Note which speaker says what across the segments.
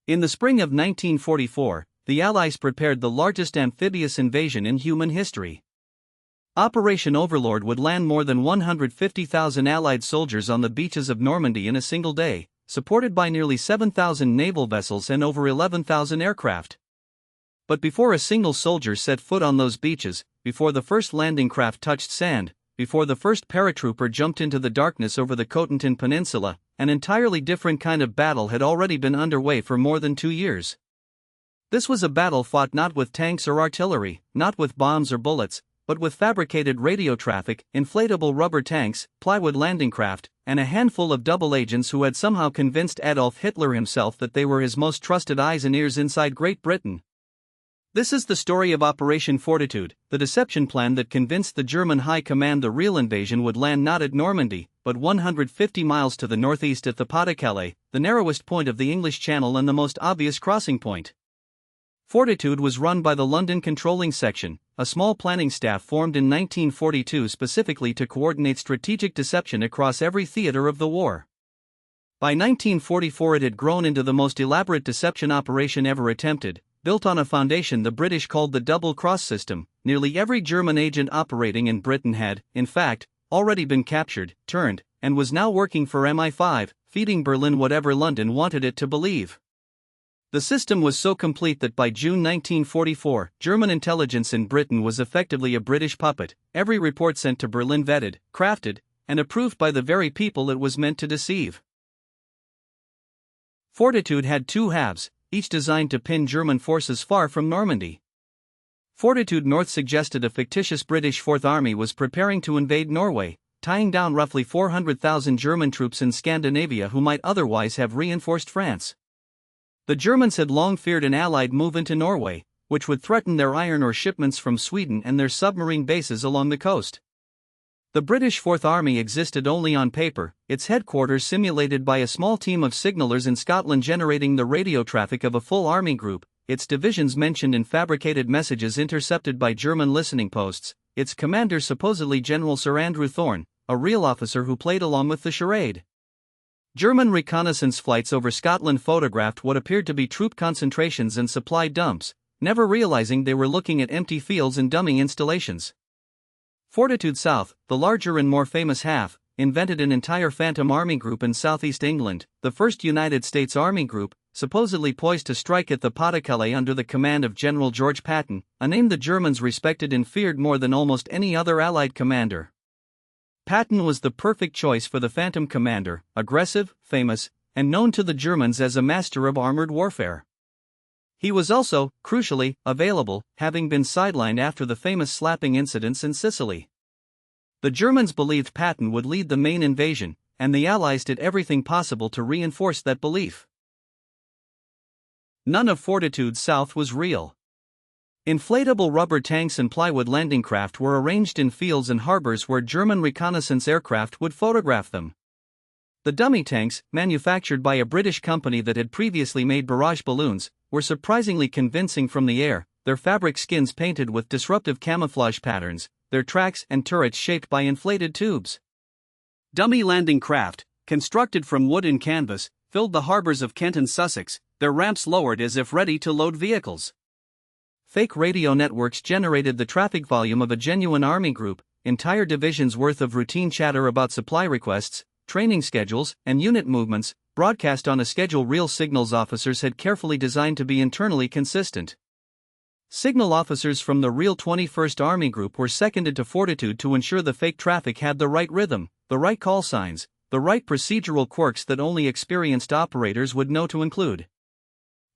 Speaker 1: In the spring of 1944, the Allies prepared the largest amphibious invasion in human history. Operation Overlord would land more than 150,000 Allied soldiers on the beaches of Normandy in a single day, supported by nearly 7,000 naval vessels and over 11,000 aircraft. But before a single soldier set foot on those beaches, before the first landing craft touched sand, before the first paratrooper jumped into the darkness over the Cotentin Peninsula, an entirely different kind of battle had already been underway for more than 2 years. This was a battle fought not with tanks or artillery, not with bombs or bullets, but with fabricated radio traffic, inflatable rubber tanks, plywood landing craft, and a handful of double agents who had somehow convinced Adolf Hitler himself that they were his most trusted eyes and ears inside Great Britain. This is the story of Operation Fortitude, the deception plan that convinced the German High Command the real invasion would land not at Normandy, but 150 miles to the northeast at the Pas-de-Calais, the narrowest point of the English Channel and the most obvious crossing point. Fortitude was run by the London Controlling Section, a small planning staff formed in 1942 specifically to coordinate strategic deception across every theater of the war. By 1944 it had grown into the most elaborate deception operation ever attempted, built on a foundation the British called the double-cross system. Nearly every German agent operating in Britain had, in fact, already been captured, turned, and was now working for MI5, feeding Berlin whatever London wanted it to believe. The system was so complete that by June 1944, German intelligence in Britain was effectively a British puppet, every report sent to Berlin vetted, crafted, and approved by the very people it was meant to deceive. Fortitude had two halves, each designed to pin German forces far from Normandy. Fortitude North suggested a fictitious British Fourth Army was preparing to invade Norway, tying down roughly 400,000 German troops in Scandinavia who might otherwise have reinforced France. The Germans had long feared an Allied move into Norway, which would threaten their iron ore shipments from Sweden and their submarine bases along the coast. The British Fourth Army existed only on paper, its headquarters simulated by a small team of signallers in Scotland generating the radio traffic of a full army group, its divisions mentioned in fabricated messages intercepted by German listening posts, its commander supposedly General Sir Andrew Thorne, a real officer who played along with the charade. German reconnaissance flights over Scotland photographed what appeared to be troop concentrations and supply dumps, never realizing they were looking at empty fields and dummy installations. Fortitude South, the larger and more famous half, invented an entire Phantom Army group in southeast England, the first United States Army group, supposedly poised to strike at the Pas-de-Calais under the command of General George Patton, a name the Germans respected and feared more than almost any other Allied commander. Patton was the perfect choice for the Phantom commander, aggressive, famous, and known to the Germans as a master of armored warfare. He was also, crucially, available, having been sidelined after the famous slapping incidents in Sicily. The Germans believed Patton would lead the main invasion, and the Allies did everything possible to reinforce that belief. None of Fortitude South was real. Inflatable rubber tanks and plywood landing craft were arranged in fields and harbors where German reconnaissance aircraft would photograph them. The dummy tanks, manufactured by a British company that had previously made barrage balloons, were surprisingly convincing from the air, their fabric skins painted with disruptive camouflage patterns, their tracks and turrets shaped by inflated tubes. Dummy landing craft, constructed from wood and canvas, filled the harbors of Kent and Sussex, their ramps lowered as if ready to load vehicles. Fake radio networks generated the traffic volume of a genuine army group, entire divisions' worth of routine chatter about supply requests, training schedules, and unit movements, broadcast on a schedule real signals officers had carefully designed to be internally consistent. Signal officers from the real 21st Army Group were seconded to Fortitude to ensure the fake traffic had the right rhythm, the right call signs, the right procedural quirks that only experienced operators would know to include.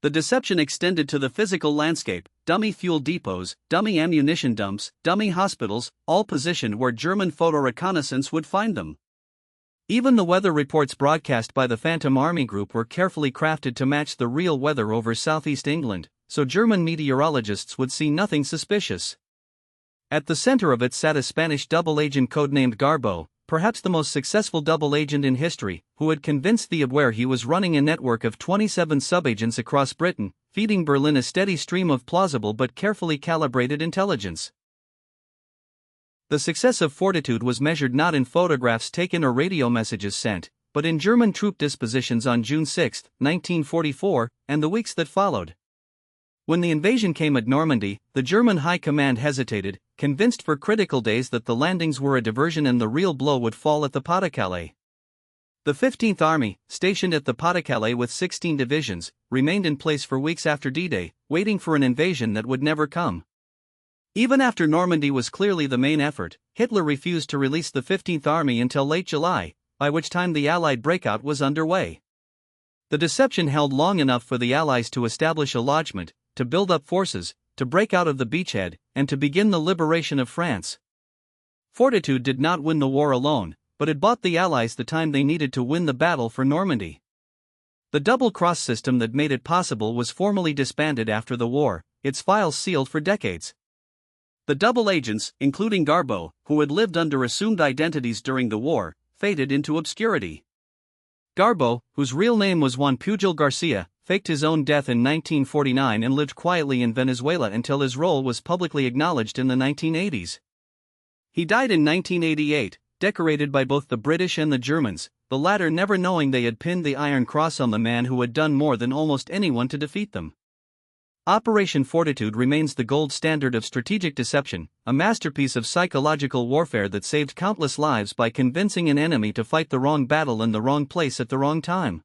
Speaker 1: The deception extended to the physical landscape, dummy fuel depots, dummy ammunition dumps, dummy hospitals, all positioned where German photo reconnaissance would find them. Even the weather reports broadcast by the Phantom Army Group were carefully crafted to match the real weather over southeast England, so German meteorologists would see nothing suspicious. At the center of it sat a Spanish double agent codenamed Garbo, perhaps the most successful double agent in history, who had convinced the Abwehr he was running a network of 27 subagents across Britain, feeding Berlin a steady stream of plausible but carefully calibrated intelligence. The success of Fortitude was measured not in photographs taken or radio messages sent, but in German troop dispositions on June 6, 1944, and the weeks that followed. When the invasion came at Normandy, the German high command hesitated, convinced for critical days that the landings were a diversion and the real blow would fall at the Pas-de-Calais. The 15th Army, stationed at the Pas-de-Calais with 16 divisions, remained in place for weeks after D-Day, waiting for an invasion that would never come. Even after Normandy was clearly the main effort, Hitler refused to release the 15th Army until late July, by which time the Allied breakout was underway. The deception held long enough for the Allies to establish a lodgment, to build up forces, to break out of the beachhead, and to begin the liberation of France. Fortitude did not win the war alone, but it bought the Allies the time they needed to win the battle for Normandy. The double-cross system that made it possible was formally disbanded after the war, its files sealed for decades. The double agents, including Garbeau, who had lived under assumed identities during the war, faded into obscurity. Garbeau, whose real name was Juan Pujol Garcia, faked his own death in 1949 and lived quietly in Venezuela until his role was publicly acknowledged in the 1980s. He died in 1988, decorated by both the British and the Germans, the latter never knowing they had pinned the Iron Cross on the man who had done more than almost anyone to defeat them. Operation Fortitude remains the gold standard of strategic deception, a masterpiece of psychological warfare that saved countless lives by convincing an enemy to fight the wrong battle in the wrong place at the wrong time.